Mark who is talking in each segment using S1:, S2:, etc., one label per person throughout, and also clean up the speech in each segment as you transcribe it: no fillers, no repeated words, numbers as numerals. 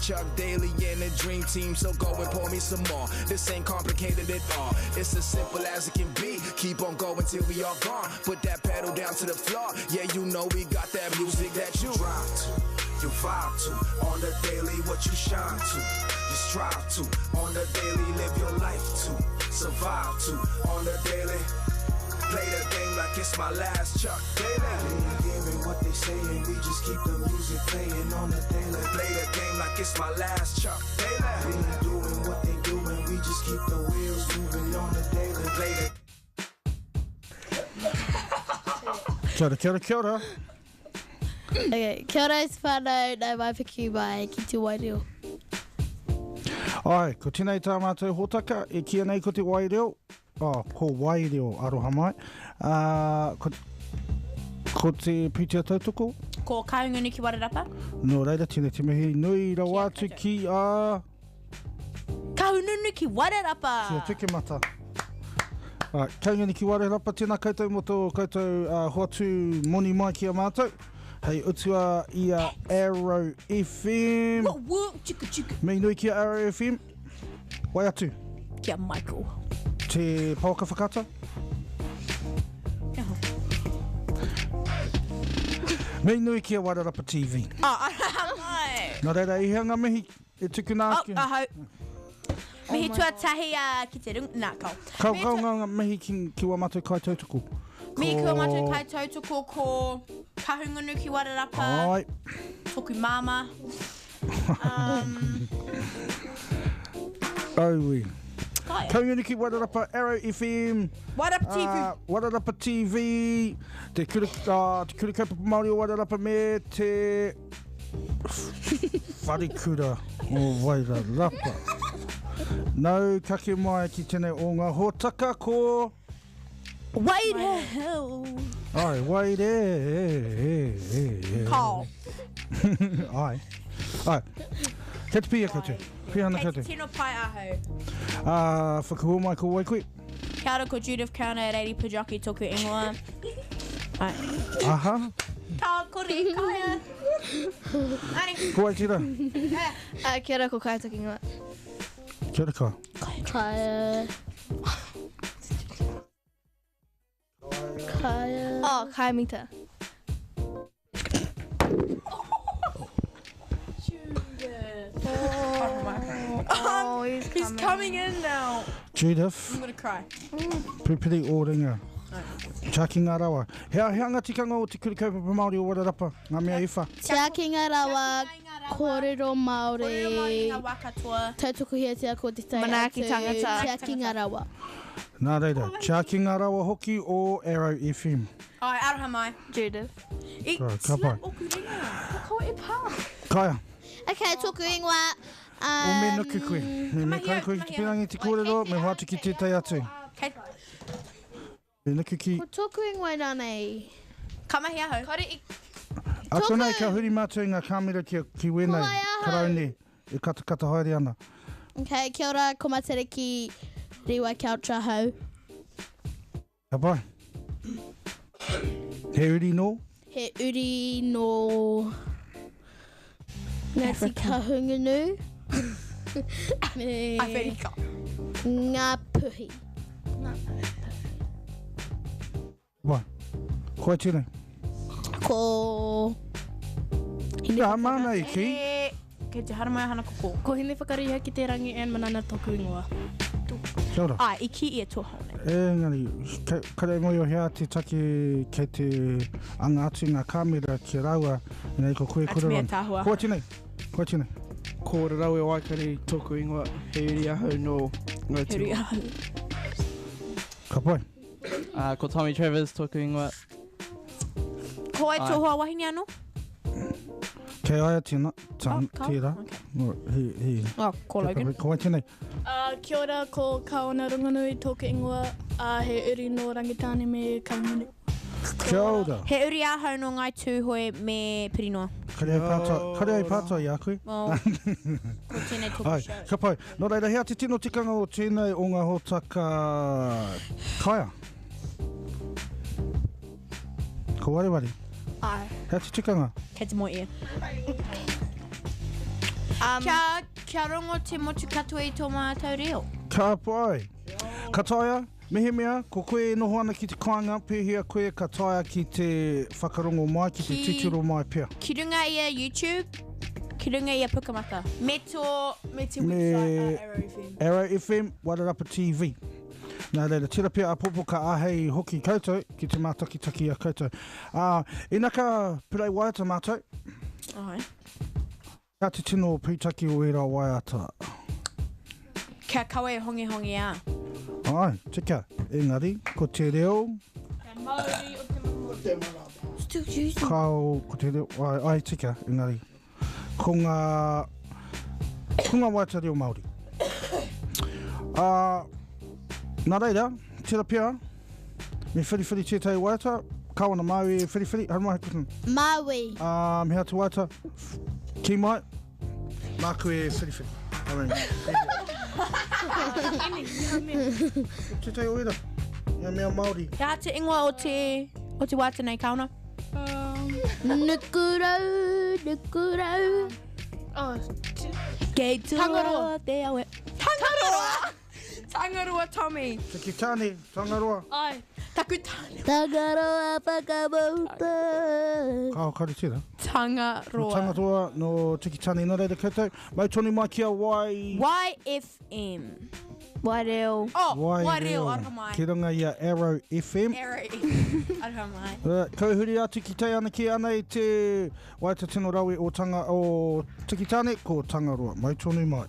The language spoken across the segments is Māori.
S1: Chuck Daly and the dream team, so go and pour me some more. This ain't complicated at all. It's as simple as it can be. Keep on going till we all gone. Put that pedal down to the floor. Yeah, you know we got that music that you drive to, you vibe to. On the daily, what you shine to, you strive to. On the daily, live your life to, survive to. On the daily, play the game like it's my last Chuck Daily. We ain't hearing what they saying, we just keep the music playing on the daily. Play the game like it's my last Chuck Daily. We ain't doing what they doing, we just keep the wheels moving on the daily. Play the
S2: Kia ora.
S3: Okay, kia ora is whānau, nau mai piki mai ki te WaiReo.
S2: Ai, ko tēnei tā mātou hōtaka, e kia nei ko te WaiReo. Ko WaiReo, aroha mai. Ko te Pūtea Tautoko.
S4: Ko Kahungunu ki Wairarapa.
S2: Nō reira, tēnei te mihi nui rawa atu ki a...
S4: Kahungunu ki Wairarapa.
S2: Kia tuke mata. Kahungunu ki Wairarapa, tēnā koutou mo tō koutou hoatu moni mai ki a mātou. Hei utua i a Arrow FM.
S4: Chika chika.
S2: Mei nui ki a Arrow FM. Wai atu.
S4: Kia Michael.
S2: Te pauka whakata. Mei nui ki a Wairarapa TV.
S4: Mai.
S2: Nā reira, i hanga mihi e tuku nāki.
S4: Ahau. Mihi tuatahi ki te rung. Nā, kau.
S2: Kau ngā mihi ki wa mātou kai tautoko.
S4: Mihi ki wa mātou kai tautoko ko Kahungunu ki Wairarapa.
S2: Ai.
S4: Toku mama.
S2: Aui. Kahungunu ki Wairarapa, Arrow FM.
S4: Wairarapa TV.
S2: Wairarapa TV. Te kura kaupapa Māori o Wairarapa me te wharikura o Wairarapa. Nau kake mai ki tēnei o ngā hōtaka ko...
S4: WaiReo.
S2: Ai, WaiReo.
S4: Call.
S2: Ai. Kei te pia koutou. Pia ana koutou.
S4: Kei te tino pai ahau.
S2: Whakahua mai ko wai koe.
S4: Kia ora ko Judith Crown at 80 Pajaki toku ingoa. Ai.
S2: Aha.
S4: Ka kore kaya. Ani.
S2: Ko wai tira.
S3: Kia ora ko Kai toki ingoa.
S2: Kia ora kai.
S3: Kaya. Oh, Kai Mita. Oh,
S4: he's coming in now.
S2: Judith.
S4: I'm gonna cry.
S2: Pupiri o ringa. Tia ki ngā rawa. Hea ngā tikanga o te kuri kaupapa Māori o Wairarapa. Ngā mea iwha.
S3: Tia ki ngā rawa, kōrero Māori.
S4: Kōrero Māori ngā wakatua.
S3: Tautoko hea tia ko te tai
S4: Manaaki tangata.
S3: Tia ki ngā rawa.
S2: Nā reira, tia ki ngā rawa hoki o Arrow FM.
S4: Ai, aroha mai.
S3: Judith.
S2: Ka pai.
S4: Oku ringa. Ko e pā.
S2: Kaia.
S3: Okay, toku ingoa.
S2: O me nuku koe. Me kai koe ki te pirangi te kōrero, me hoatu ki tētai atu.
S4: Kei.
S2: Me nuku ki...
S3: Ko toku ingoa nānei.
S4: Kamahi ahau. Kore i...
S2: Ako nei ka huri mātou ngā kāmera ki wenei. Karaune. E kata haere ana.
S3: Okay, kia ora, ko matere ki Rewa Couch ahau.
S2: Ka pai. He uri no?
S3: He uri no... Ngāti Kahungunu. Me...
S4: Awherika.
S3: Ngā puhi.
S2: Vai. Koe tēnei.
S3: Ko...
S2: Nā mana i ki.
S4: Kei te haramai hana koko.
S5: Ko hine whakariha ki te rangi and manana toku ingoa.
S2: Kia ora.
S4: Ai, i ki i e tōhau.
S2: Engari, kare moi o hea te take kei te anga atu ngā kāmera ki raua. Nei ko koe
S4: Atu
S2: kura
S4: mea
S2: ron.
S4: tāhua.
S2: Koe tēnei. Koe tēnei.
S6: Ko rau e waikari toku ingoa. He uri ahau no ngā
S4: He uri
S6: tua.
S4: ahau.
S2: Ka pai.
S7: Ko Tommy Travers toku ingoa.
S4: Ko ai tōhua wahine anō?
S2: Kei aia tēnā.
S4: Kau?
S2: Tērā. He.
S4: Oh, ko Logan.
S2: Koe tēnei.
S5: Kia ora ko Kaona Runganui toku ingoa. He uri no rangitāne me Kahungunu.
S2: Kia ora.
S4: He uri ahau no ngai tūhoi me Pirinoa.
S2: Kare ai pātai i a koe.
S4: Ko tēnei tōku
S2: Ai,
S4: show.
S2: ka pai. Nō reira, hea te tino tikanga o tēnei o ngā hōtaka Kaia. Ko wareware.
S4: Ai.
S2: Hea te tikanga.
S4: Kei te moi ia. Kia rongo te motu katoa I tō mātou reo.
S2: Ka pai. Ka taia, mihi mea, ko koe noho ana ki te kāinga, pēhea koe ka taia ki te whakarongo mai, ki te titiro mai pia.
S4: Ki runga ia YouTube, ki runga ia pukamata. Me te
S5: website Arrow FM.
S2: Arrow FM, Wairarapa TV. Nā reira, tira pia a popo ka ahei hoki koutou, ki te mātakitaki a koutou. Ina ka pirei waiata mātou.
S4: Ai.
S2: Ka te tino pūtaki o era waiata.
S4: Kia kawe hongi hongi a.
S2: Ai, tika. Engari, ko te reo.
S5: Māori o te marama.
S4: Still using.
S2: Kao, ko te reo. Ai, tika, engari. Ko ngā waiata reo Māori. Nā reira, tira pia. Me whiriwhiri tētai waiata. Kawana Maui whiriwhiri. Harumahi kutan.
S3: Maui.
S2: Me hea te waiata. Ki mai. Māku e whiriwhiri. Tētai o ira. Ia mea Māori.
S4: Ia te ingoa o te waiata nei kauna.
S3: Nukurau, nukurau.
S4: Kei tua
S5: Tangaroa.
S4: te awe. Tangaroa! Tangaroa Tommy.
S2: Te ki tāne, tangaroa.
S5: Ai.
S4: Taku tāne.
S3: Tangaroa whakamauta.
S2: Kao kare tira. No
S4: Tangaroa.
S2: tangatoa no tiki tāne nā reira koutou. Mai tonu mai kia wai.
S4: YFM.
S3: WaiReo.
S4: Oh,
S2: Waireo.
S4: Waireo, aroha mai.
S2: Ki runga ia Arrow FM.
S4: Aroha mai.
S2: Kauhuri atu ki tei ana ki ana I te waiata tino rawe o tiki tāne ko tangaroa. Mai tonu mai.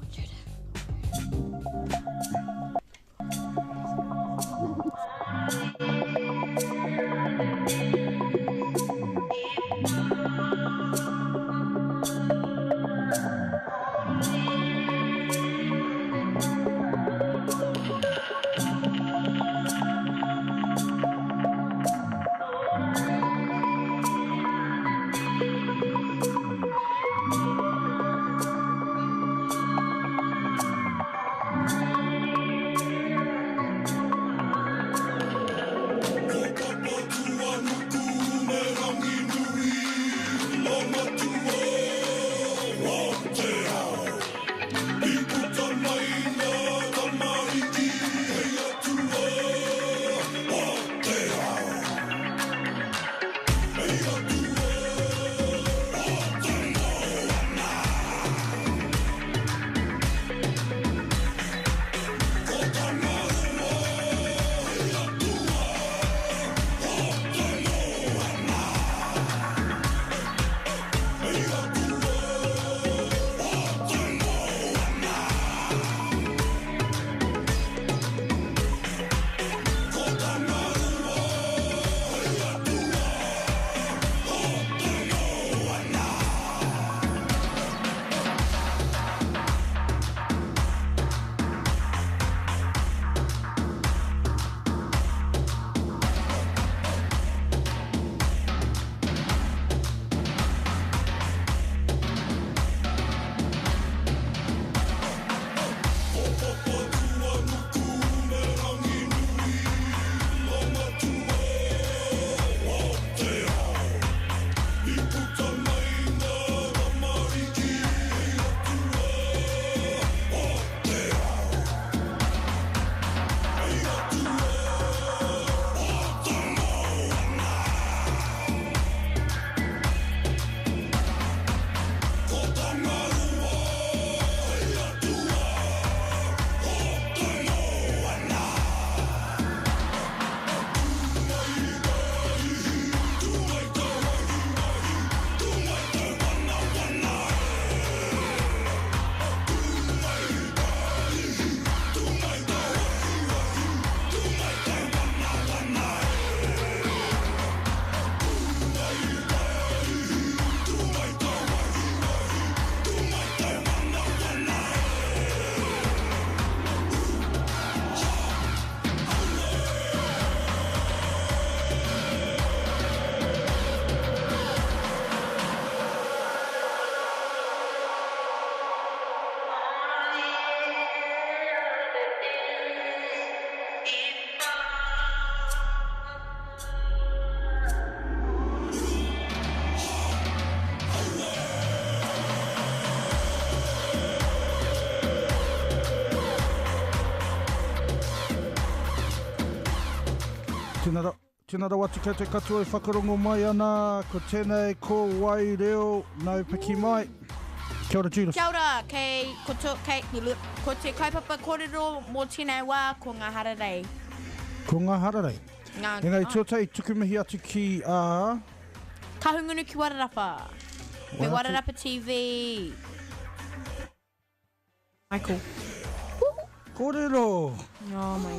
S2: Tēnā rawa te kei te katoa e whakarongo mai ana, ko tēnei ko WaiReo nau piki mai. Kia ora, Judith.
S4: Kia ora, ko te kaupapa kōrero mō tēnei wā ko ngā hararei.
S2: Ko ngā hararei. Engari, tuatai tukumihi atu ki a...
S4: Kahungunu ki Wairarapa. Me Wairarapa TV. Michael.
S2: Kōrero.
S4: Oh my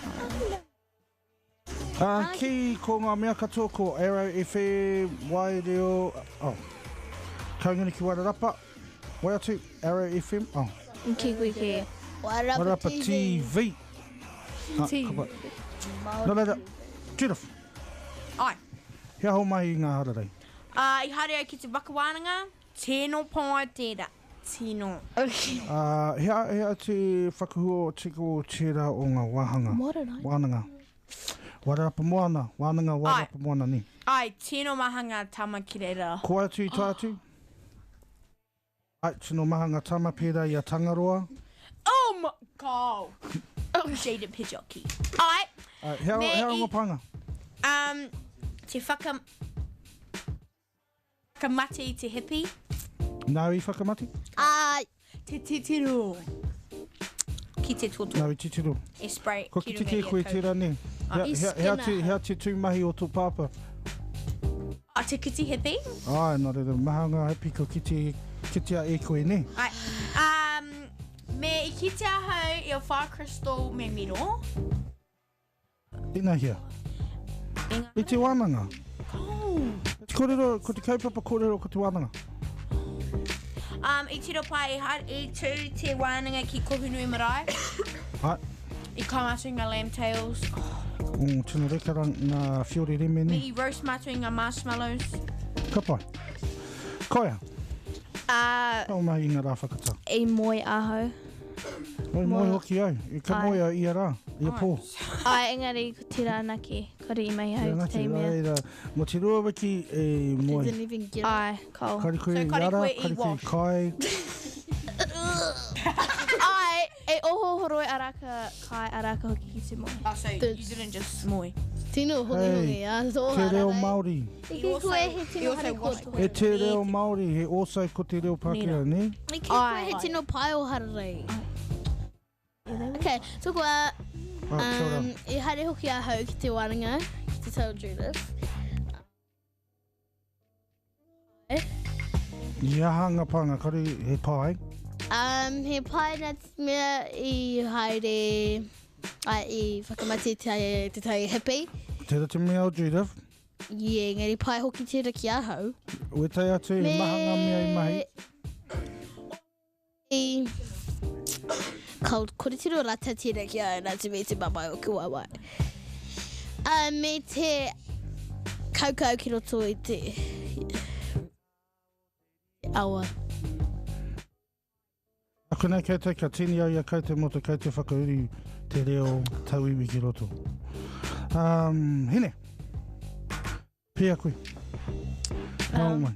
S4: god.
S2: Ki ko ngā mea katoa ko Reo FM, WaiReo... Oh. Kahungunu ki Wairarapa. Waiatu, Reo FM. Oh.
S3: Kiwi ke.
S2: Wairarapa TV. No reira, Judith.
S4: Ai.
S2: Hea ho mai i ngā hararei.
S4: I haere ki te wakawānanga, tēnō pai tērā. Tēnō.
S2: Hea te whakahuo tiko tērā o ngā wāhanga. Wānanga. Wairarapa moana, wānanga Wairarapa moana ni.
S4: Ai, tēnō mahanga tama ki reira.
S2: Ko atu I tātu? Ai, tēnō mahanga tama pērā I a Tangaroa.
S4: Oh my god. Oh, shaded pijoki. Ai.
S2: Hea ngā panga?
S4: Te whakamati te hippie.
S2: Nau I whakamati?
S3: Ai.
S4: Te titiru. Ki te toto.
S2: Nau I titiru.
S4: E spray.
S2: Ko ki te ke koe tērā ne. Hea te tūmahi o tō pāpa.
S4: Te kiti hippie?
S2: Ai, nā reira, mahanga happy ko kitea e koe ne.
S4: Ai. Me I kitea hau I o whā crystal me miro.
S2: Ina hea. I te wānanga. Ko te kaupapa kōrero ko te wānanga.
S4: I tiro pai I tū te wānanga ki kohunui marae.
S2: Ai.
S4: I kaumatu ngā lamb tails.
S2: Tēnā rekara ngā whiore reme
S4: Me
S2: ne.
S4: I roast matu ngā marshmallows.
S2: Ka pai. Koia. Kau mai I ngā rā whakata.
S3: I moi aho.
S2: Oi moi hoki au. I ka moi au I a rā. I a pō.
S3: Ai, engari, ko te rānaki. Kari I mai hau te mea.
S2: Mo te rua wiki e moi.
S3: Didn't even get it. Ai, kau.
S2: Kari koe
S4: So kari
S2: yara,
S4: koe I
S2: kari koe
S4: wash.
S2: kai.
S3: Ai, e oho horoi araka, kai araka hoki ki te moi.
S4: So you didn't just moi.
S3: Tino hongi hongi,
S2: Te reo Māori.
S3: Ki koe he tino hare koto.
S2: E te reo Māori, he also ko te reo Pākehā, ne?
S3: Ki koe he tino pai o hararei. Okay, so kua,
S2: Kia ora.
S3: I haere hoki a hau ki te wānanga, ki te tau Judith.
S2: Ia hanga panga, kari he pai.
S3: He pai nā mea I haere, I whakamati te tai hippie.
S2: Tēra te mea o Judith.
S3: Yeah, ngari pai hoki tēra ki a hau.
S2: Ue tai atu he mahanga mea I mahi.
S3: Kore tiro rata tēra ki a nā te me te mamai o kua wai. Me te kaukau ki roto I te awa.
S2: Ako nei kei te ka tini au ia kei te moto kei te whakauri te reo tauiwi ki roto. Hine. Pia koe. Nau mai.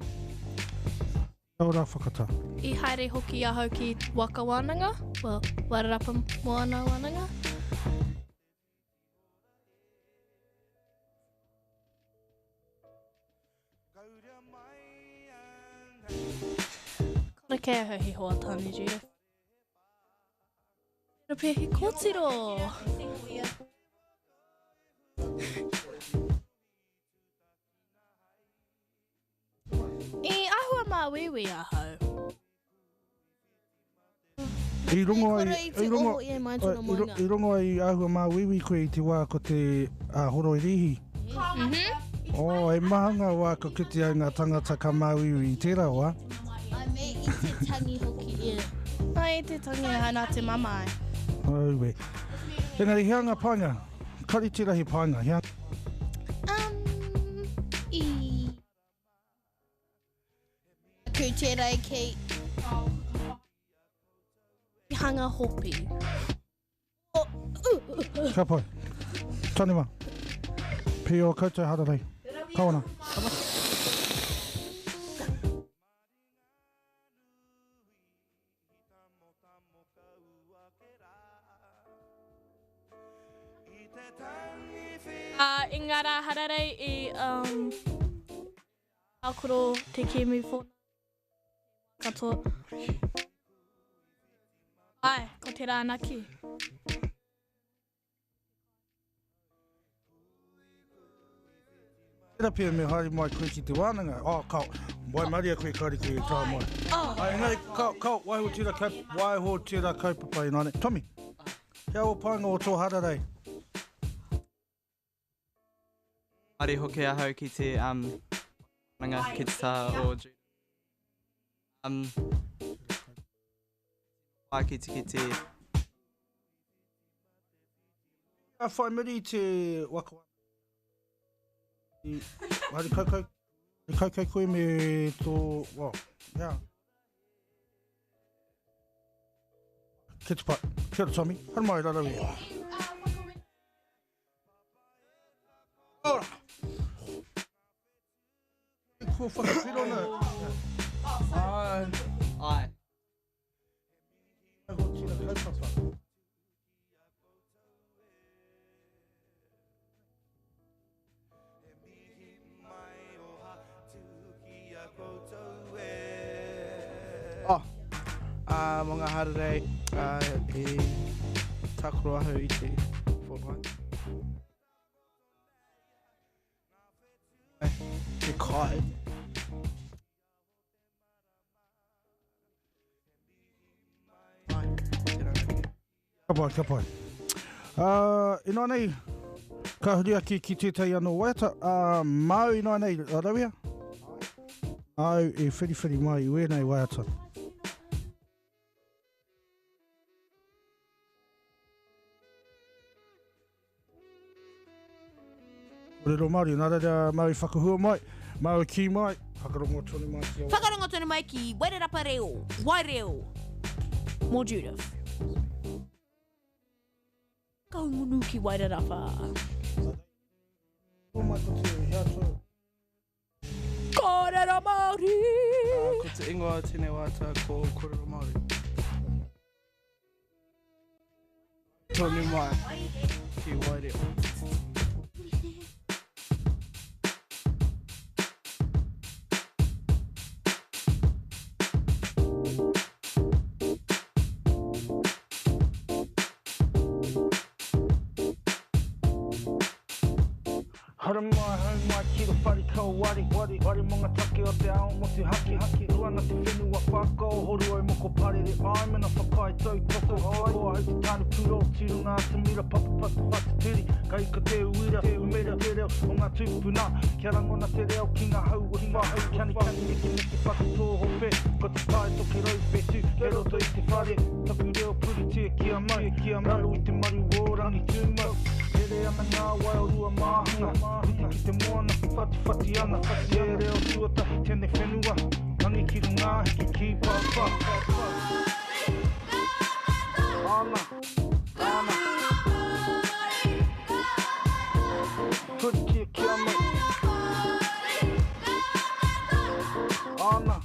S2: Kau rā whakata.
S5: I haere hoki a hau ki waka wānanga. Well, Wairarapa moana wānanga. Kore kea hau he hoa tāne, Judith. Kore pia he kōtiro. I ahua mā wiwi a hau.
S2: I rongo ai,
S3: Kore I te oho I mai tūna moinga.
S2: I rongo ai ahua mā wiwi koe I te wā ko te horo I rihi. E mahanga wā ko kiti au ngā tangata ka mā wiwi I tērā wā.
S3: Ai me I te tangi hoki ia.
S5: Ai, te tangi hana te mamai.
S2: Auwe. Engari, hea ngā panga. Kari tira he panga. Hea.
S3: Ku tērā kei.
S5: Hanga hopi.
S2: Ka pai. Tani wā. Pio koutou hararei. Kawana.
S5: ingara harare I Akuro te kemi fo katoa. Ai, ko te rānaki.
S2: Tera pia me haere mai koe ki te wānanga. Kau, mai maria koe kari koe tā mai. Engari, kau, waiho tira kaupapa I nāne. Tommy, hea o pānga o tō hararei?
S7: Ari hoki ahau ki te ranga ki te tā o Judah. Ki te
S2: whai miri te waka. Hari kaukau koe me tō, yeah. Ki te pai. Kia ora, Tommy. Hara mai rarawi. Ora! Kua whakawhirona.
S7: Ai.
S2: Ho tira kaupapa.
S6: Mga hararei e takoro ahau I te whonai. Te kai.
S2: Ka pai. Ina nei, ka huri aki ki tētai anō waiata. Mau ina nei, rawia? Au e whiriwhiri mai I wēnei waiata. Reo Māori, nā reira mau I whakahua mai, mau I ki mai, whakarongo tonu mai ki o.
S4: Whakarongo tonu mai ki Wairarapa Reo, WaiReo, mō Judith. Kaungunu ki Wairarapa.
S2: Ko mai ko te hea tō.
S4: Kōrero Māori!
S6: Ko te ingoa tēnei wāta ko kōrero Māori. Tonu mai ki WaiReo.
S2: Hara mai, hau mai, ki ro whari kau wari monga take o te ao mo te haki Ruana te whenua whakao, horu ai moko parere ai Mena whakai tau toko ai Koa hau te tānu puro, tiru ngā te mira Papapatu whakatiri, ka ika te uira Umera te reo, o ngā tūpuna Kia rangona te reo, ki ngā hau o whahau Kani, neki whakatō hope Ko te kai toki rau whetu, he roto I te whare Tapu reo puri tia kia mai Raru I te maru o rangi tūmau Here ana ngā wai o rua māhanga Rita ki te moana, whati ana E reo tuatahi tēnei whenua Rangi ki runga, hiki ki papa Ana Kuri kia kia mai Ana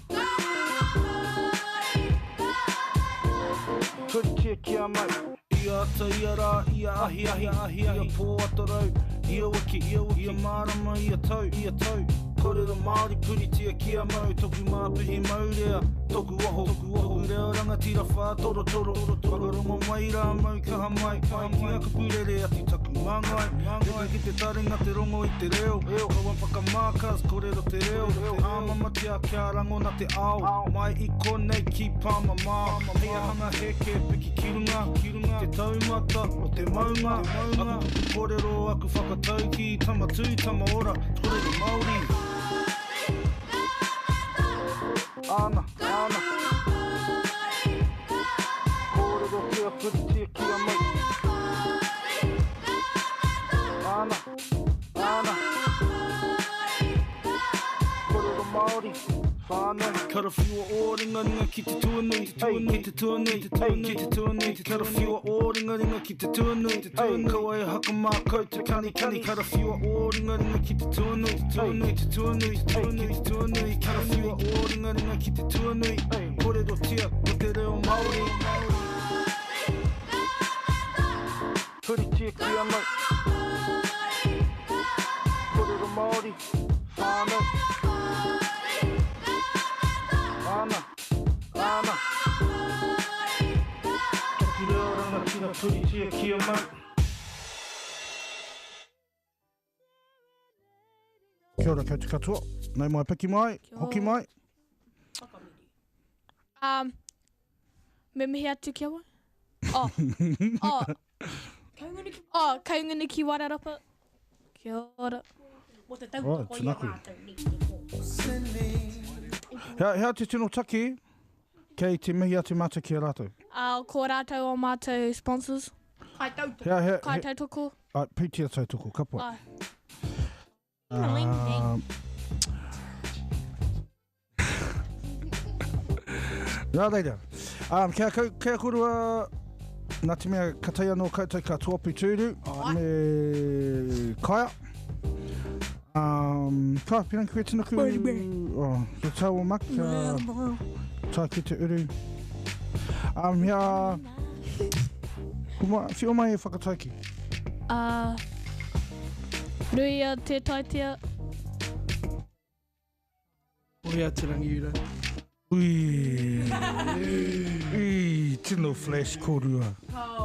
S2: Kuri kia kia mai Ia ata, ia rā, ia ahi Ia pō atarau, ia wiki Ia mārama, ia tau Kōrero Māori puri tia kia mau Toku māpuhi maurea, toku waho Toku reo rangatira whā toro Whakarongo mai rā mau kaha mai Ki a kupurere ati taku māngai Reka ki te taringa te rongo I te reo Kawan whakamākas, kōrero te reo Āmamatia kia rangona te ao Mai I konei ki pāma mā Hea hanga heke piki kirunga Te taumata o te maunga Aku kōrero aku whakatau ki Tama tui, tama ora, kōrero Māori Ana Kōrero kia puri tia kia mai Ana Kōrero Māori whānau Karawhiua o ringa ki te tuanui Ki te tuanui Karawhiua o ringa ki te tuanui Kau ai haka mā kau te kani Karawhiua o ringa ki te tuanui Karawhiua o ringa ki te tuanui Kōrero tia o te reo Māori Puri tia kia mai kori, whānau. Whāna, whāna. Toki reo rangatira turi tia kia mau. Kia ora koutou katoa. Nau mai piki mai, hoki mai.
S5: Me mihi atu kia wai? Kaungana ki Wairarapa. Kia ora.
S2: Tinaku. Hea te tino taki, kei te mihi atu mata ki a rātou.
S5: Ko rātou o mātou sponsors. Kai tautoko.
S2: Pītia tautoko, kapua. Nā reira. Kia korua nā te mea katai anō koutou ka tuapu tūru me kaia. Ka, pina koe tinaku. Kia tau o maki, tā ki te uru. Hea, whio mai e whakataiki.
S5: Nui a te taitia.
S6: Oi a te rangi ura.
S2: Ui, tino flash korua.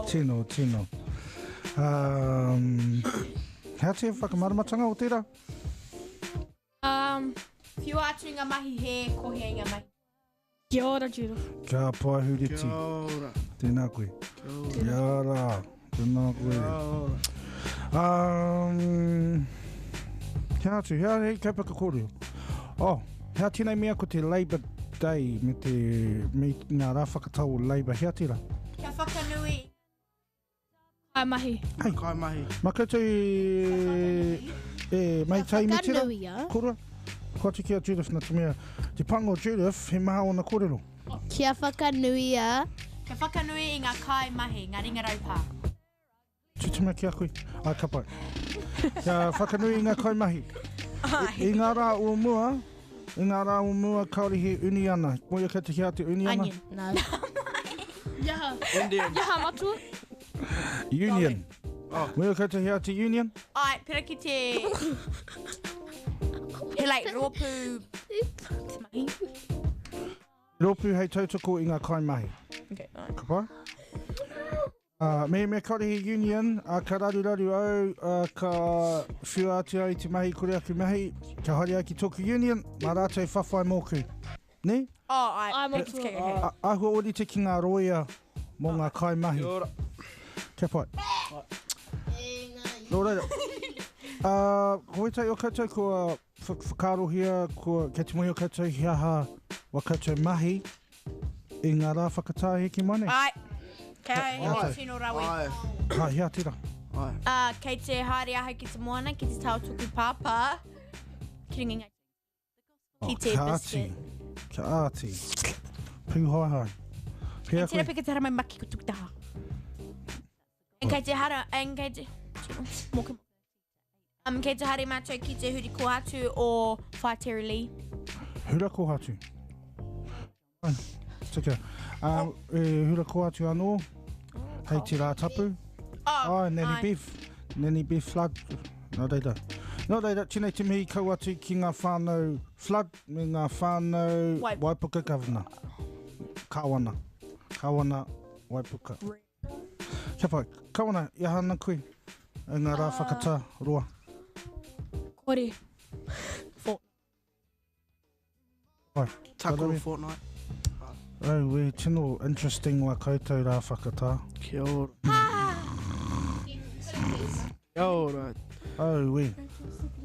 S2: Tino. Hea te whakamaramatanga o tērā?
S4: Whio atu ngā mahi he, ko he ngā mahi.
S5: Kia ora, Judith.
S2: Kia pai huriti.
S6: Kia ora.
S2: Tēnā koe. Kia ora. Tēnā koe. Hea atu, hea hei kaupaka kōrero. Hea tēnei mea ko te Labour Day me ngā rā whakatau o Labour. Hea tērā?
S4: Kia whakanui.
S5: Kai mahi.
S6: Kai mahi.
S2: Mā koutou mai tai me tērā?
S3: Whakanui a.
S2: Kōrua? Kua te kia Judith nā te mea. Te panga o Judith, he maha o na kōrero.
S3: Kia whakanui a.
S4: Kia whakanui I ngā kai mahi, ngā ringaraupa.
S2: Tutima ki a koe. Ai, ka pai. Kia whakanui I ngā kai mahi. I ngā rā o mua, kaori he uni ana. Moia kei te hea te uni ana?
S3: Onion. No.
S5: Yaha matua.
S2: Union. Moia kei te hea te union?
S4: Ai, pera ki te... He like rōpū... Te mahi.
S2: Rōpū hei tautoko I ngā kai mahi.
S4: Okay, alright.
S2: Ka pai? Me kaore he union, ka raruraru au, ka whiua atu ai te mahi kore aku mahi, ka haere ai ki tōku union, mā rātou whawhai mōku. Ne?
S5: Ai matua.
S4: Okay.
S2: Ahua ori te ki ngā roia mō ngā kai mahi.
S6: Kia ora.
S2: Kia pai. Nō reira. Hoi tai o koutou kua whakarohia, kei te mohi o koutou hiaha wa koutou mahi I ngā rā whakatāhe ki mane.
S4: Ai. Kei,
S2: Ai.
S4: tino rawi.
S2: Ka hea tira.
S4: Kei te haere aho ki te moana, ki te tau tuku pāpā. Ki ringi ngai. Ki te biscuit.
S2: Kia āti. Pūhaihai.
S4: Kei tira pika te haramai maki ko tukutaha. Kei te hara, kei te... Moka. Kei te haere mātou ki te huri ko atu o Whaiteri Lee.
S2: Hura ko hatu. Tika. Hura ko atu anō. Hei te rā tapu. Nanny beef. Nanny beef flood. Nā reira. Nā reira, tēnei te mihi kau atu ki ngā whānau flood me ngā whānau Waipuka Governor. Kawana. Waipuka. Kia pai. Kawana, ia hana koe. E ngā rā whakatā roa.
S5: Kore.
S6: Taku fortnight.
S2: Oh, we tino interesting wa koutou rā whakatā.
S6: Kia ora. Kia ora.
S2: Oh, we.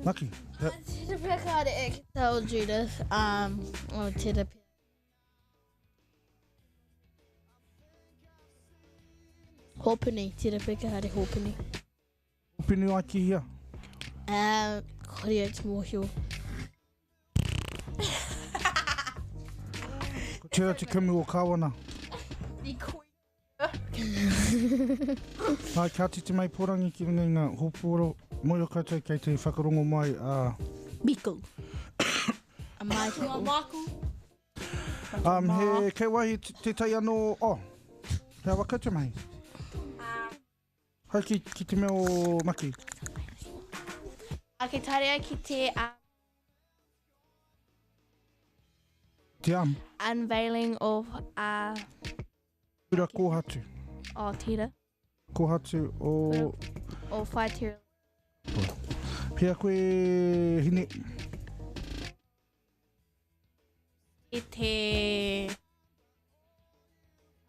S2: Maki.
S3: Te peka re e ki tau Judith. O te repe. Hopuni, te peka hare hopuni.
S2: Upinu ai ki hia.
S3: Kore o te mōhio.
S2: Ko tira te kumu o kawana. Ai, ka te mai porangi ki runga ngā hoporo. Moi o koutou kei te whakarongo mai a...
S3: Biko. A Michael.
S2: He kei wahi te tai anō... hea wa koutou mai. Hai ki te mea o Maki.
S4: Ke tarea ki te
S6: Te am.
S4: unveiling of
S6: Pura kōhatu.
S4: tira.
S6: Kōhatu o...
S4: O whaitira.
S6: Pia koe hine.
S4: I te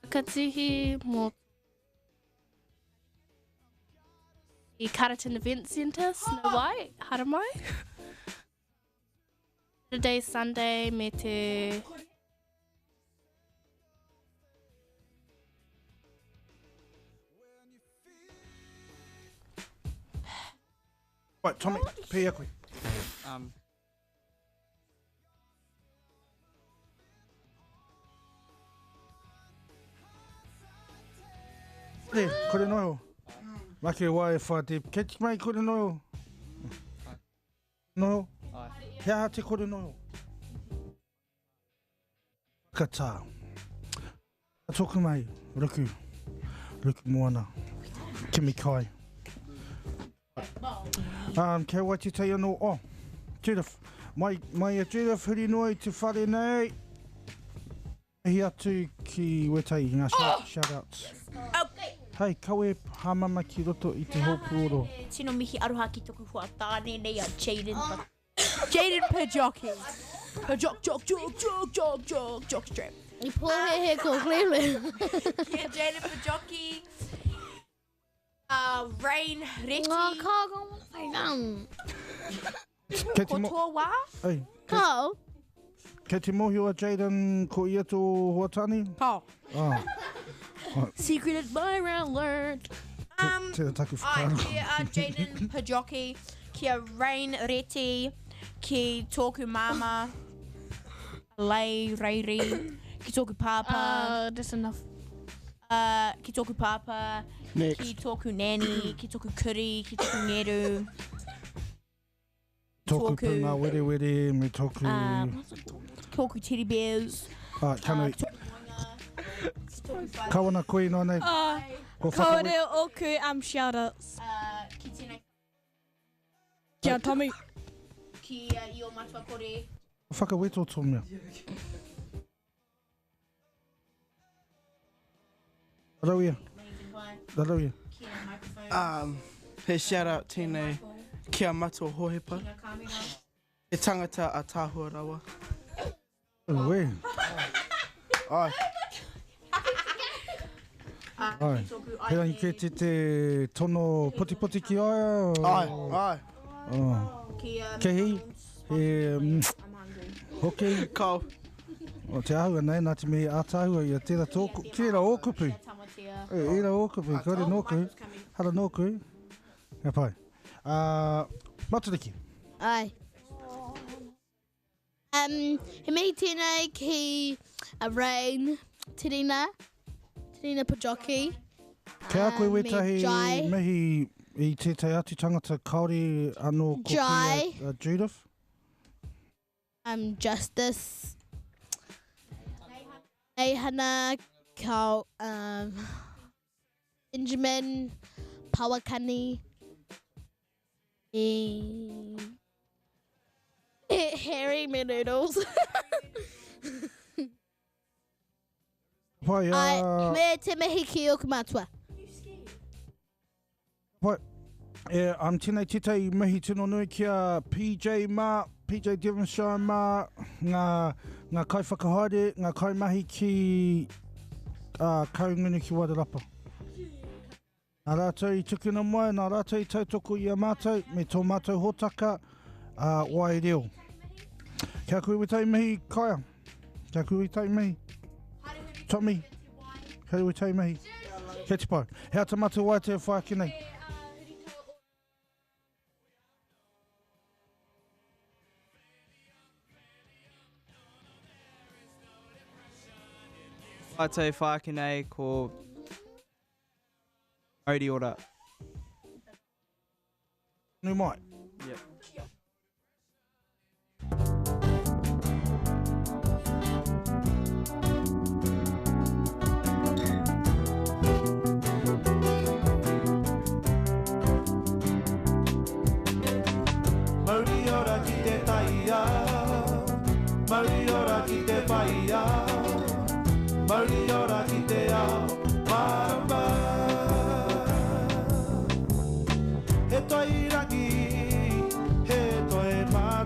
S4: katihi mō i Karatin Event Centre, Snow White, Haramai. Saturday, Sunday, me te
S6: Right, Tommy, pia koe. Te, kore noho. Maki wai whate, keti mai kore noho. Noho. Hea te kore noho. Kata. Atoku mai, ruku. Ruku moana. Kimi kai. Kei wai te tei anō, Judith. Mai a Judith huri noi te whare nei. Hi atu ki wetai ngā shout-outs.
S4: Okay.
S6: Hei, kawe hamama ki roto I te hopu oro.
S4: Tino mihi aroha ki toku hua tāne nei a Jaden. Jaden Pajoki. Jok strap.
S3: I pōhehe ko Cleveland.
S4: Yeah, Jaden Pajoki. Rain Reti.
S3: Ngā kāko whai nang.
S6: Kei te
S4: Kotoa wā.
S6: Ei,
S3: Kau?
S6: kei te mohio a Jaden ko ia tō huatani?
S4: How?
S3: Secret admirer alert.
S6: Te taku whakaro.
S4: Kia Jaden Pajoki. Kia Rain Reti. Ki tōku mama. Lei Reiri. Ki tōku papa.
S3: That's enough.
S4: Ki tōku papa.
S6: Next.
S4: Ki tōku nani. Ki tōku kuri. Ki tōku ngeru.
S6: Tōku
S4: tōku-
S6: punga were were, me tōku...
S4: Tōku teddy bears.
S6: Kanoi. Kawana koe no nei. Ko whakawe.
S5: Kaore oku shoutouts.
S4: Ki tēnei.
S5: Kia Tommy.
S4: Ki I o matua kore.
S6: Whakaweto tō mea. Rauia. Rauia.
S4: Ki microphone.
S8: He shout out tēnei kia mato hohepa. E tangata a tāhua rawa.
S6: Ue.
S8: Ai,
S6: Ai. Hea I ke te tono poti poti ki aia.
S8: ai.
S4: Ki
S6: Kehi. He...
S4: I'm hungry.
S6: Hoki.
S8: Kau.
S6: O te ahua nei, nā te mihi ātāhua I a tērā tōku. Ki era ōkupu.
S4: Tamatea.
S6: Era ōkupu. Kaore nōku. Hara nōku. He pai. Matariki.
S3: Ai. He mihi tēnei ki a Rain, Tirina Pajoki.
S6: Kia koe
S3: me
S6: wetahi
S3: Jai.
S6: mihi I tētai atu tangata Kāore anō koki
S3: Jai.
S6: a Judith.
S3: Justice. Neihana, Kau, Benjamin, Pawakani, Harry Manoodles.
S6: Pai,
S3: Me te mihi ki o kumatua.
S6: pai, tēnei tētai mihi tino nui kia PJ Mā, PJ Devonshire Mā, ngā kai whakahaere, ngā kai mahi ki kaungunu ki Wairarapa. Nā rātou I tukuna mai, nā rātou I tautoko I a mātou, me tō mātou hōtaka, WaiReo. Kia koe witai mihi kaia. Kia koe witai mihi. Tommy. Kia koe witai mihi. Kia te pai. Hea te matu wai te whaaki nei.
S7: Whātai whākinei ko Audi ora.
S6: Nui mai.
S7: Yep.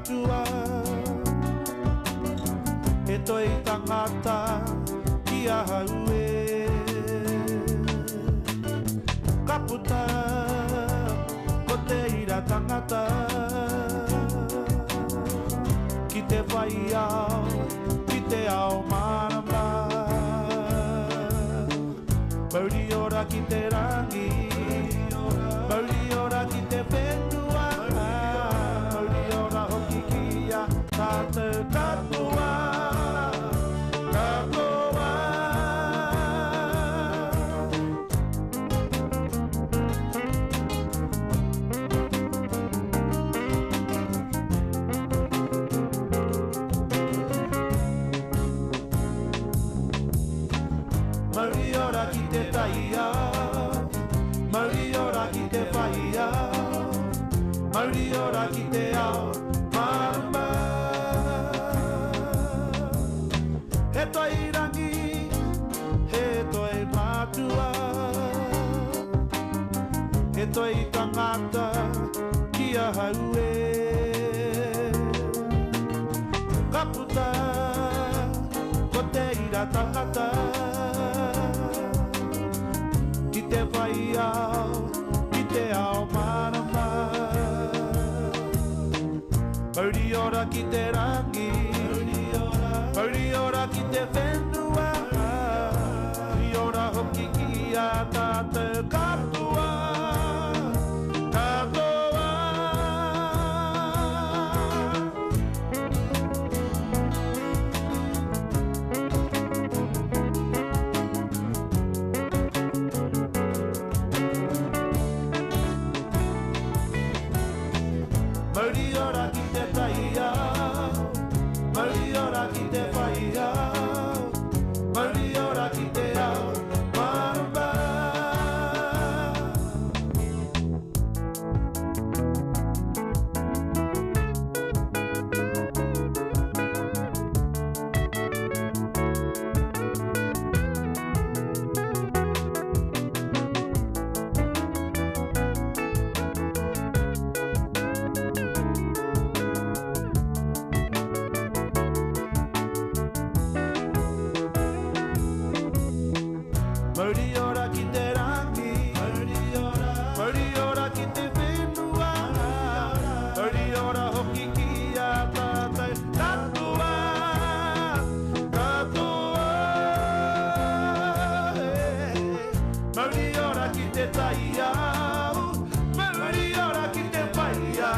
S6: mātua e toi tangata ki a haue ka puta ko te ira tangata ki te whai ao ki te ao marama mauri ora ki te rangi mauri ora ki te whenua mauri ora hoki ki a tātou katoa katoa mauri ora ki te taia mauri ora ki te whaia mauri ora ki te ao marama he toi rangi he toi mātua he toi tangata ki a haue ka puta ko te ira tangata ki te whai ao ki te ao marama mauri ora ki te rangi mauri ora ki te whenua mauri ora hoki ki a tātou katoa katoa mauri ora ki te taia mauri ora ki te whaia mauri ora ki te ao marama mauri ora ki te rangi mauri ora ki te whenua mauri ora hoki ki a tātou katoa katoa mauri ora ki te taia mauri ora ki te whaia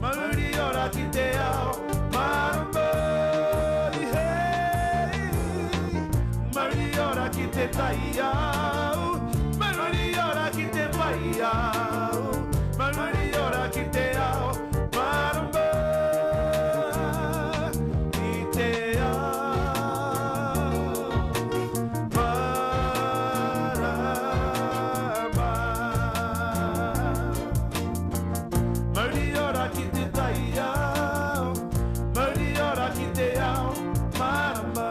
S6: mauri ora ki te ao marama mauri ora ki te taia mauri ora ki te whaia mauri ora ki te ao marama ki te ao marama mauri ora ki te taia mauri ora ki te ao marama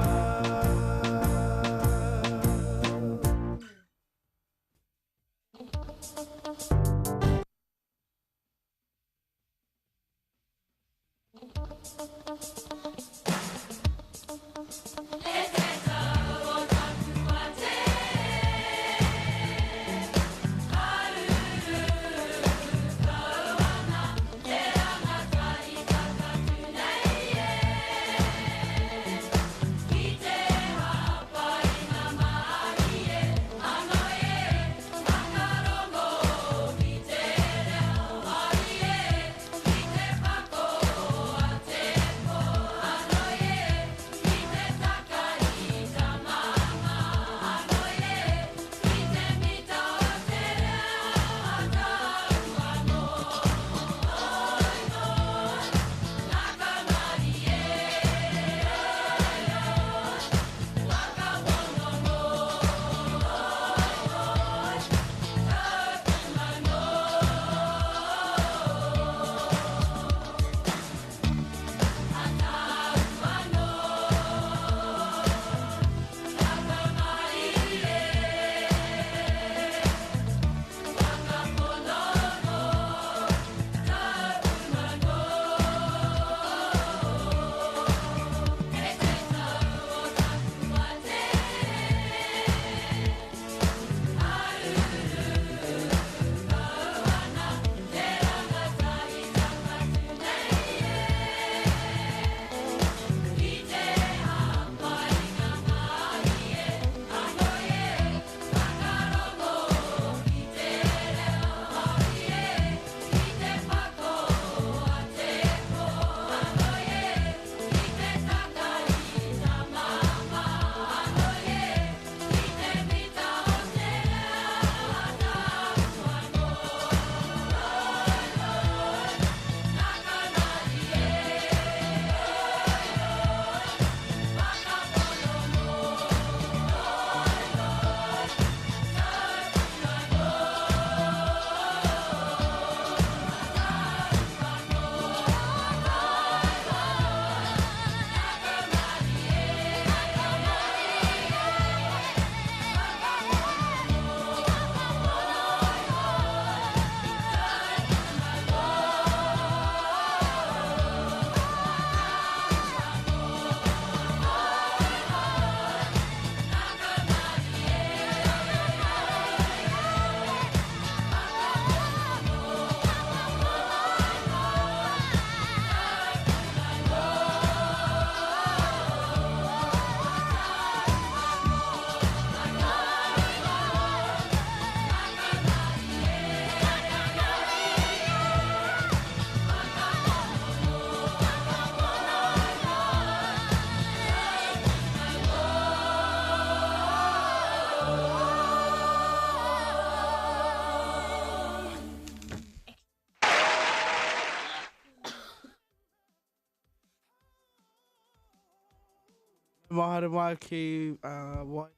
S8: Mahara mai ki wai.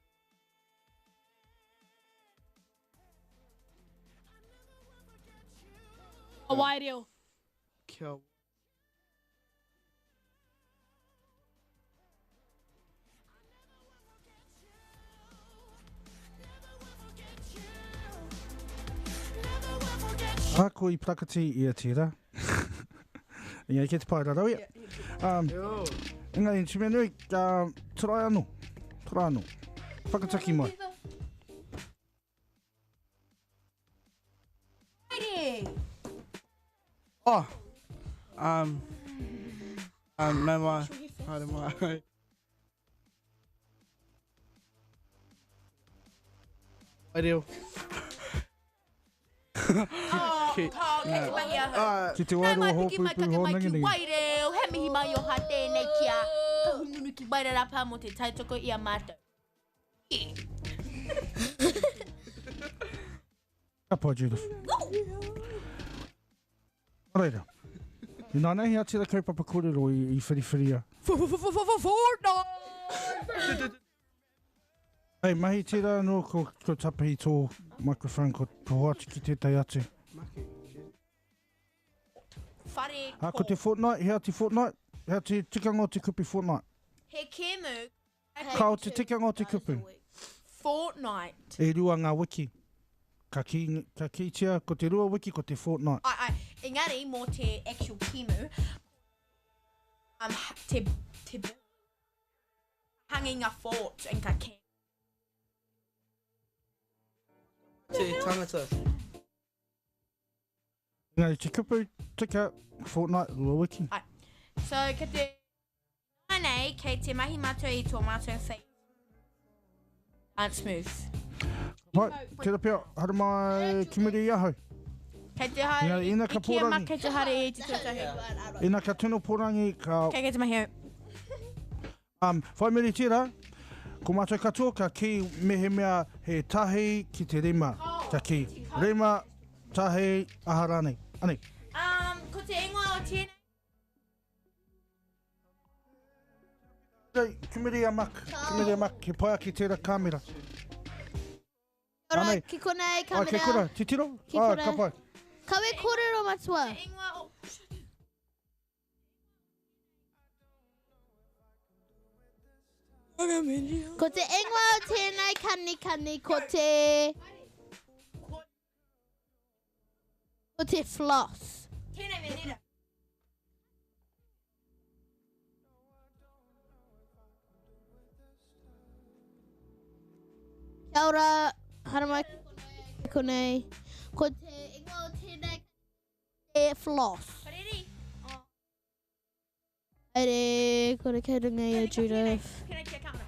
S5: A WaiReo.
S8: Kia
S6: Ako I prakati I a tira. Ia I ke te pai rarau ia. Inga I te mea nui, torai anō. Torai anō. Whakataki mai.
S8: Oh. Nai mai. Haere mai. WaiReo.
S6: Ki te wairua hopu honangi.
S4: WaiReo, he mihi mai o ha tēnei kia. Ka hununu ki Wairarapa mo te taitoko I a mātou.
S6: Ka pai, Judith. Reira. I nā nei hea tira kaupapa kōrero I whiriwhiria. Hei, mahi tira no ko tapahi tō microphone ko hoati ki tētai atu.
S4: Whare
S6: Ko te Fortnite, hea te Fortnite, hea te tikanga o te kupi Fortnite.
S4: He kēmu.
S6: Ka o te tikanga o te kupi.
S4: Fortnite.
S6: E rua ngā wiki. Ka ki tia, ko te rua wiki, ko te Fortnite.
S4: Ai, engari, mō te actual kēmu. Te hanging a fort and ka kēmu.
S8: Te tangata.
S6: Ngā te kupu, tika, Fortnite, rua wiki.
S4: So, ka te nei, kei te mahi mātou I tō mātou whai. Aren't smooth.
S6: Pai, tira pia, hara mai kimiri I ahau.
S4: Kei te haere,
S6: Ngā ina ka
S4: I kia
S6: pōrangi.
S4: kei te haere I te tūtahi.
S6: Ina ka tino porangi, ka
S4: Kei te mahi au.
S6: whai meri tira, ko mātou katoa ka ki mehe mea he tahi ki te rima. Ka ki rima, tahi, aha rānei. Anei.
S4: Ko te ingoa o tēnei.
S6: Kimiri a mak, he pai ki tērā kāmera.
S3: Ora,
S6: Anei.
S3: ki konei
S6: Ai, ke kura,
S3: kamera.
S6: ti tiro?
S3: Ki
S6: Ah,
S3: kura.
S6: ka pai.
S3: Kawe kōrero matua.
S4: Ingoa o...
S3: Ko te ingoa o tēnei kani, ko te... Ko te floss.
S4: Tēnei me nera.
S3: Kia ora, hara mai konei. Ko te ingoa o tēnei te floss.
S4: Pareri.
S3: Ere, ko re kei runga I a Judith.
S4: Kena kia kamera.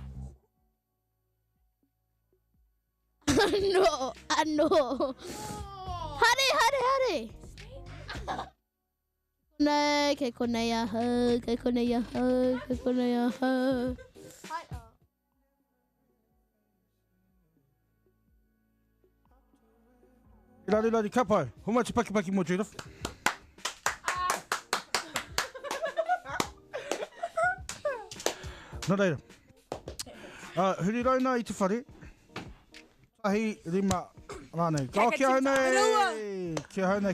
S3: Ano. Hare. Konei, kei konei ahau, kei konei ahau, kei konei ahau.
S6: Rari, ka pai. Homa te paki mo Judith. Nā reira. Huri rauna I te whare. Tahi rima rānei. Kia haunei. Kia haunei.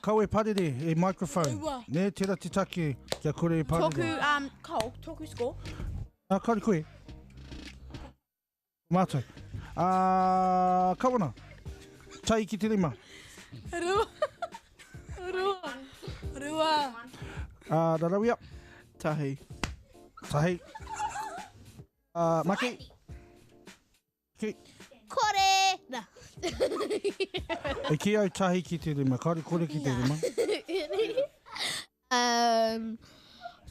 S6: Kau e parere e microphone. Ne tera te take kia kore e parere.
S4: Tōku, Cole, tōku score.
S6: Kari koe. Mātou. Kawana. Tai ki te rima.
S5: Rua.
S6: Rarawia.
S8: Tahi.
S6: Tahi. Maki. Ki.
S3: Kore! Nā.
S6: E ki au tahi ki te rima. Kari kore ki te rima.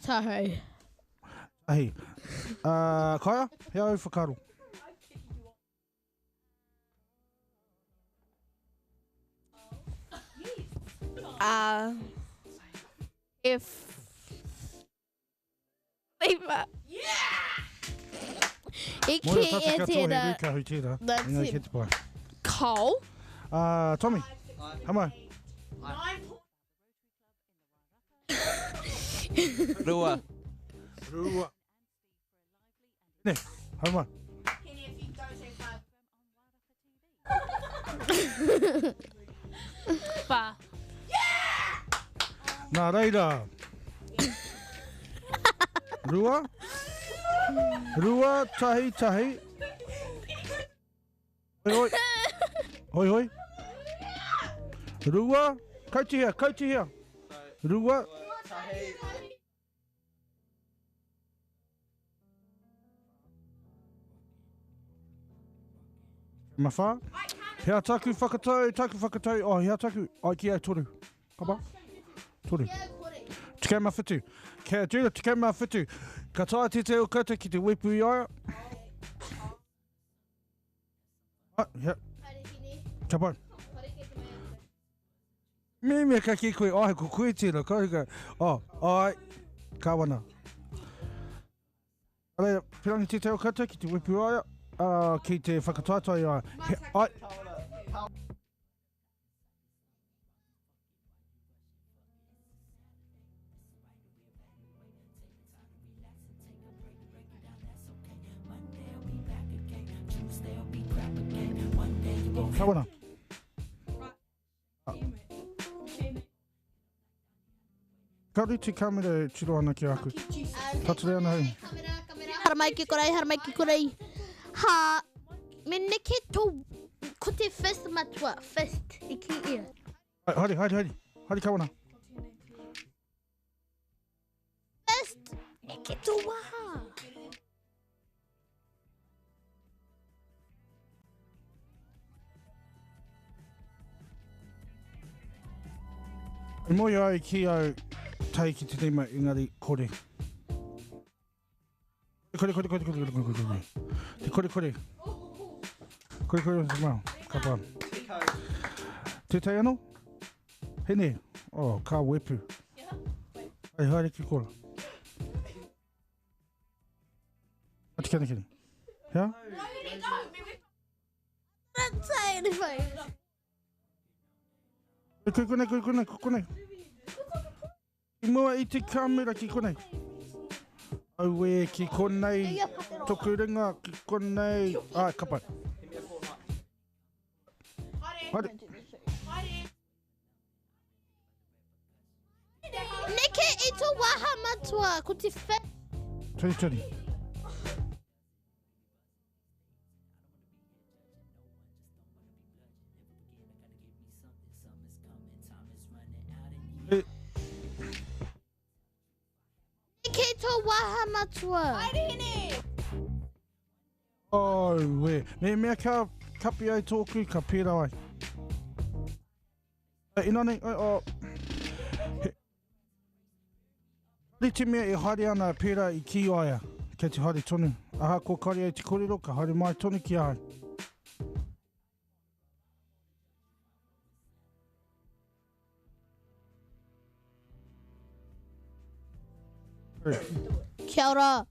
S3: Tahi.
S6: Tahi. Kaia, hea au whakaro.
S4: If... Lima.
S3: I
S6: Mora
S3: ki
S6: tata
S3: e
S6: katoa he
S3: tēnā.
S6: ruka hui tērā.
S3: That's
S6: Inga
S3: it.
S6: ki te pai.
S4: Cole.
S6: Tommy, hamai.
S7: Rua.
S6: Rua. Ne, haere mai.
S4: Wha.
S6: Nā reira. Rua. Rua, tahi, tahi. Hoi, hoi. Hoi, hoi. Rua. Kauti hea. Rua. Mawha. Hea taku whakatau. Oh, hea taku. Ai ki ai toru. Kapa. Toru. Tikei mawhitu. Kia tūra tikei mawhitu. Ka tae te te o koutou ki te wepu i aia. Ah, hea. Kia pai. Me ka ki koe. Ai, ko koe tēnā. Oh, ai. Ka wana. Alea, pirangi te te o koutou ki te wepu i aia. Ki te whakataitai ai. Ai. Ka wana. Ka riti kamera tiro ana ki aku. Tature ana hei.
S3: Hara mai ki korei. Ha, me neke tō, ko te fist matua, fist, I ki ia.
S6: Haere. Haere ka wana.
S3: Fist, neke tō waha.
S6: I moi ai ki au tai ki te tema engari kore. Kore. Te kore. Kore mau. Ka pā. Te tai anō? Hene. Oh, ka wepu. Ai, haere ki kora. Ati kene. Hea?
S3: Ratai, ni whai.
S6: Konei. I mua I te kamera ki konei. Au e ki konei. Toku ringa ki konei. Ai, ka pai. Haere.
S3: Neke I tō waha matua, ko te fist.
S6: Tari.
S3: Neke tō waha matua.
S6: Oh, we. Mea ka kapi ai tōku, ka pēra ai. Ina nei, Hare te mea I haere ana pēra I ki aia, kei te haere tonu. Aha, ko kare ai te korero, ka haere mai tonu ki ai.
S3: Kia ora.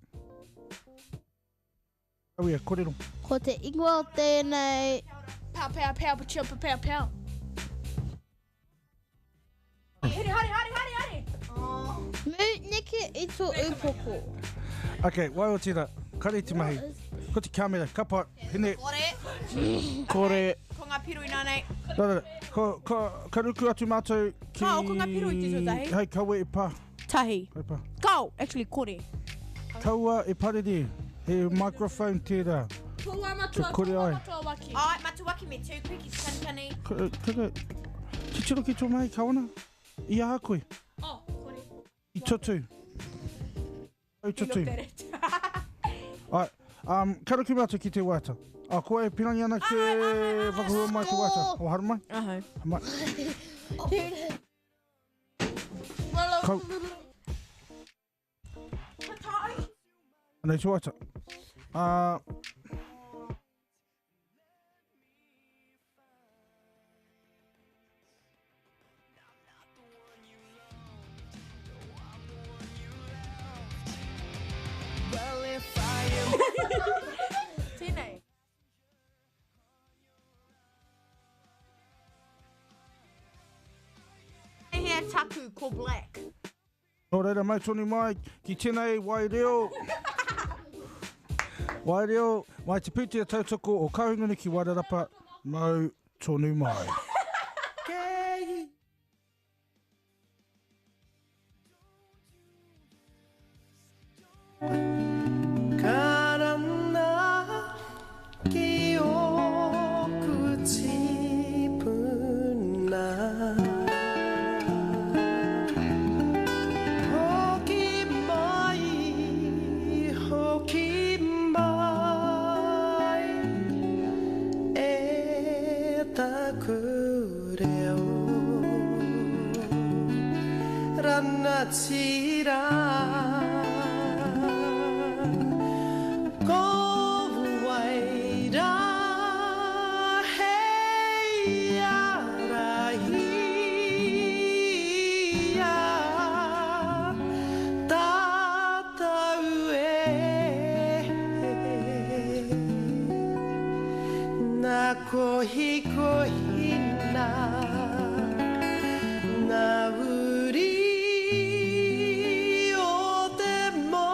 S6: Au ia, korero.
S3: Ko te ingoa o tēnei.
S5: Pow, pow, pow.
S4: Hare.
S3: Mu neke I tō upoko.
S6: Okay, wai o tira. Kare te mahi. Ko te kamera, ka pai. Hene. Kore.
S4: Ko ngā piru I nānei.
S6: Rara, ka ruku atu mātou ki...
S4: Ka o ko ngā piru I te tūtahi.
S6: Hei, kaua e pā.
S4: Tahi.
S6: Hei pā.
S4: Go, actually, kore.
S6: Kaua e parere. He microphone tērā. Te kore ai.
S4: Ai, matuwaki me tū quick, it's kankani.
S6: Te tiro ki tō mai, kawana. I aha koe.
S4: Oh, kore.
S6: I tutu. Au tutu.
S4: He looked at it.
S6: Ai, ka ruku mātou ki te waiata. Koe pirangi ana ke whakahua mai te waiata. O haru mai?
S4: Ahau.
S6: Mai. Kau. Nei te waiata.
S4: Tēnei. Hea taku ko black.
S6: Nō reira mai tonu mai ki tēnei WaiReo. Waireo, mai te pūtea tautoko o Kahunguni ki Wairarapa, mau tonu mai.
S9: Karana ki o kutipuna Hoki mai E taku reo Rana tira Kohina na uri o te motu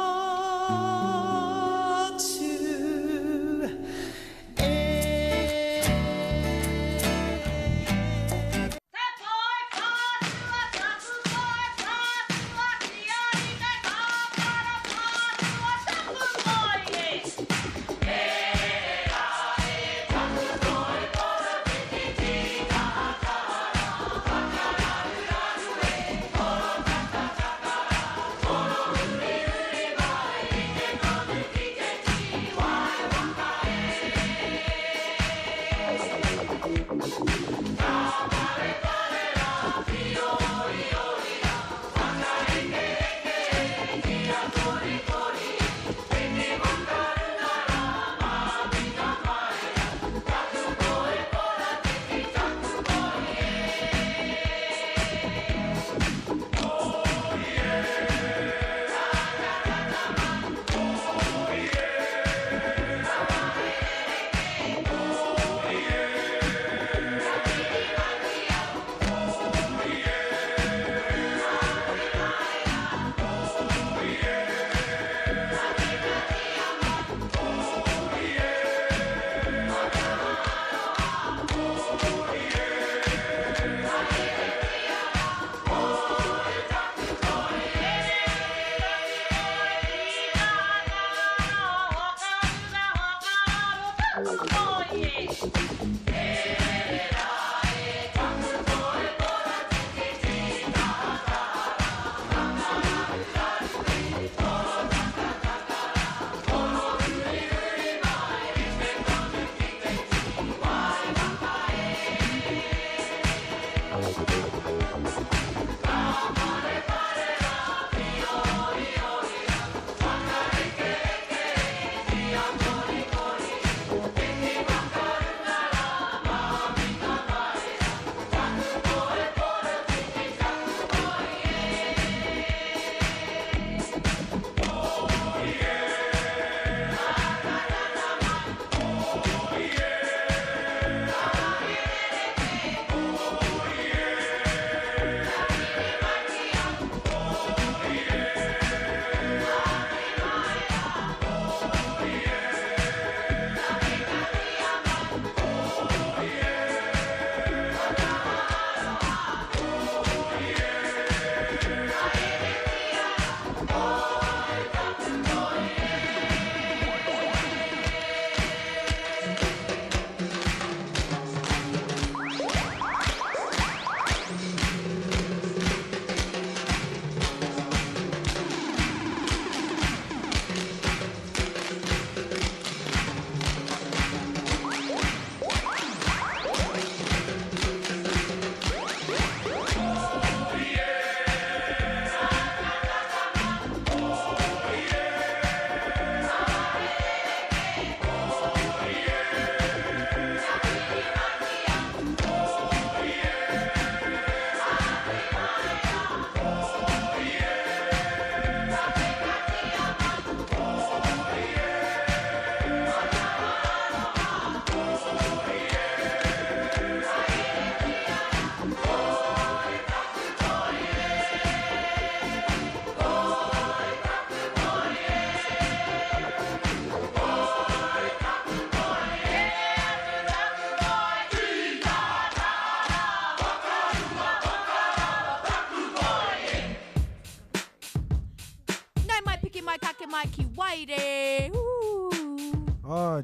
S4: mai kake mai ki waire.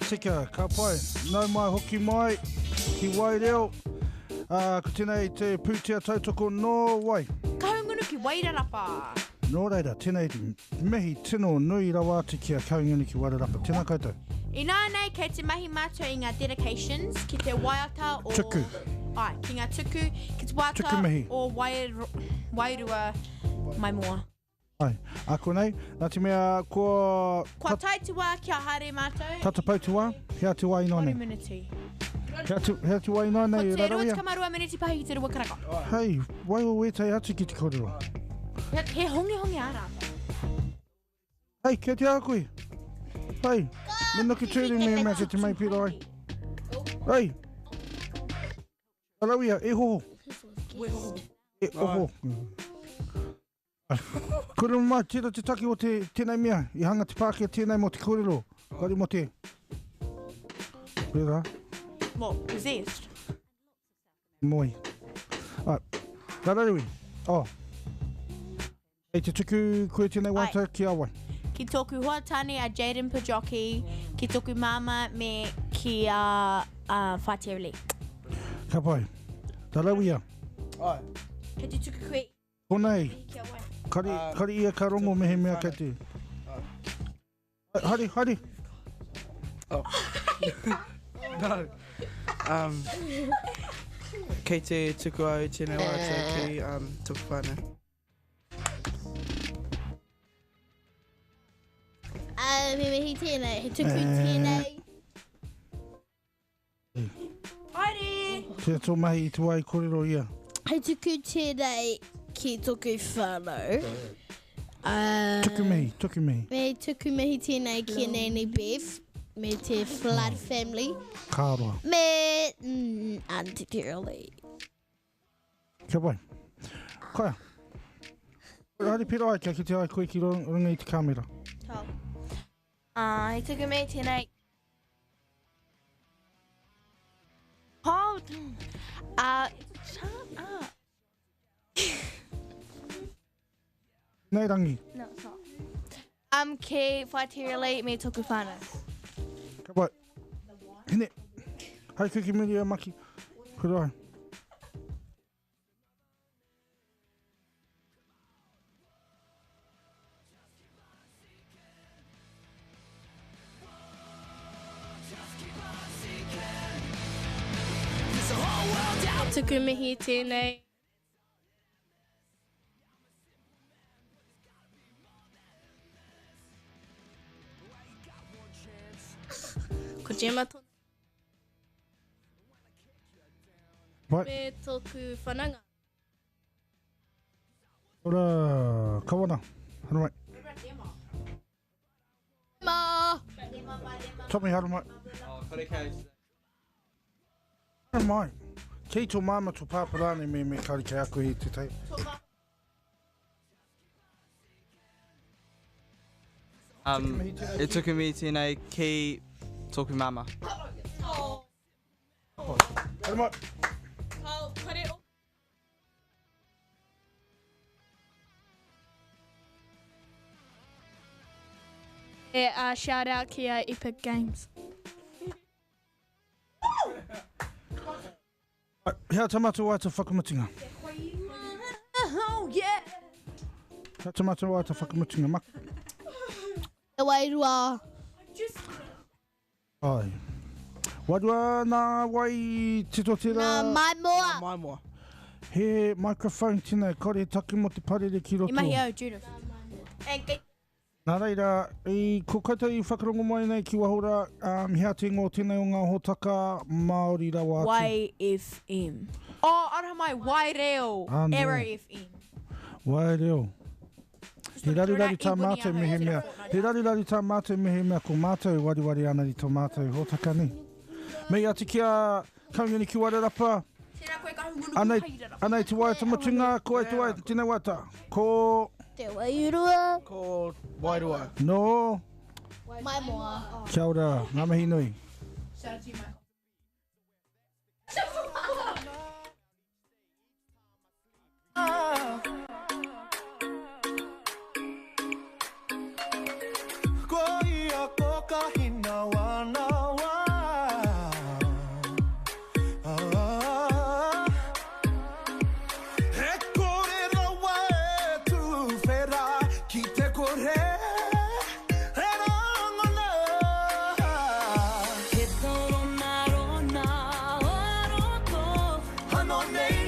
S6: Tika, ka pai. Nau mai hoki mai ki WaiReo. Ko tēnei te pūtea tautoko no wai.
S4: Ka hungunu ki Wairarapa.
S6: Nō reira, tēnei mihi tino nui rawa te kia kaungani ki Wairarapa. Tēnā koutou.
S4: I nā nei, kei te mahi mātou i ngā dedications, ki te waiata o...
S6: Tuku.
S4: Ai, ki ngā tuku, ki te waiata
S6: Tuku mihi.
S4: o wairua mai mua.
S6: Ai, ako nei, nā te mea kua...
S4: Kua tai te wā kia haere mātou.
S6: Tata pau te wā, hea te wā ino nei.
S4: Miniti.
S6: Hea te wā ino nei,
S4: Ko te rua
S6: rarawia.
S4: te kamarua miniti pahi ki te rua karaka.
S6: Hei, wai o wētai atu ki te kōrero.
S4: He hongi ara.
S6: Hei, kia te akui. Hei, mena ki tūri mea ki te mai pira ai. Hei, rarawia, e hoho. E hoho. Kura mai, tira te taki o tēnei mea, I hanga te pākia tēnei mo te kōrero. Kari mo te. Pera.
S4: What, possessed?
S6: Moi. Raraui. Hei te tuku koe tēnei wata ki awai.
S4: Ki tōku huatane a Jaden Pajoki, ki tōku mama me ki Whaiterili.
S6: Ka pai. Raraui.
S4: Kei te tuku koe
S6: Konei.
S4: ki a wai.
S6: Kari ia ka rongo mehe mea kei te. Hari.
S8: No. Kei te tuku au tēnei wata ki tuku whānau.
S3: Me mihi tēnei, he tuku tēnei.
S4: Haere!
S6: Te tō mahi I te wai kōrero ia.
S3: He tuku tēnei ki tōku whānau.
S6: Tuku mihi.
S3: Me tuku mihi tēnei ki Nani Bev. Me te Flood family.
S6: Kāroa.
S3: Me Auntie Terrelly.
S6: Kia pai. Kaia. Hari pira ai kia ki te ai koe ki runga I te kamera.
S4: He tuku me tēnei. Hold. Shut up.
S6: Nei rangi.
S4: No, it's not. Ke Whaiterili me tōku whānau.
S6: Ka pai. Hine. Hai koe ki muri a maki. Kura ai.
S5: Tuku mihi tēnei. Ko Gemma tōna.
S6: Pai.
S5: Me tōku whananga.
S6: Ora, kawana. Haru mai.
S3: Ma!
S6: Tomi haru mai. Haru mai. Kei tō māma tō pāparane me kari kei ako I te tei.
S7: E tuku mi tēnei ki tōku mama.
S6: Haru mai.
S5: Shout out ki Epic Games.
S6: Hea tamatu wai te whakamatinga.
S4: Oh, yeah!
S6: Hea tamatu wai te whakamatinga. Mak.
S3: E wairua.
S6: Ai. Wairua nā wai tito tira.
S3: Nā mai moa.
S8: Mai moa.
S6: He microphone tēnei kore taki mo te parere ki roto.
S4: I mahi au, Judith.
S6: Nā reira, ko koutou I whakarongo mai nei ki wahora, hea te ngō tēnei o ngā hōtaka Māori rawa atu.
S4: YFM. Oh, ara mai, WaiReo.
S6: Anō.
S4: Era FM.
S6: WaiReo. He rari tā
S4: Ibuni
S6: mātou
S4: a
S6: mehe
S4: hau,
S6: mea.
S4: tēnā
S6: He rari tā mātou mehe mea ko mātou wariwari ana I tō mātou hōtaka ni. Mei ati kia kaungani ki Wairarapa.
S4: Tēnā koe ka hungunu ki Wairarapa.
S6: Anei te wai tamatunga, ko e te wai tēnei wata. Ko...
S3: Te wairua.
S8: Ko Wairua.
S6: No.
S3: Mai moa.
S6: Kia ora, ngā mihi nui.
S4: Shout out to you, Michael.
S9: no nei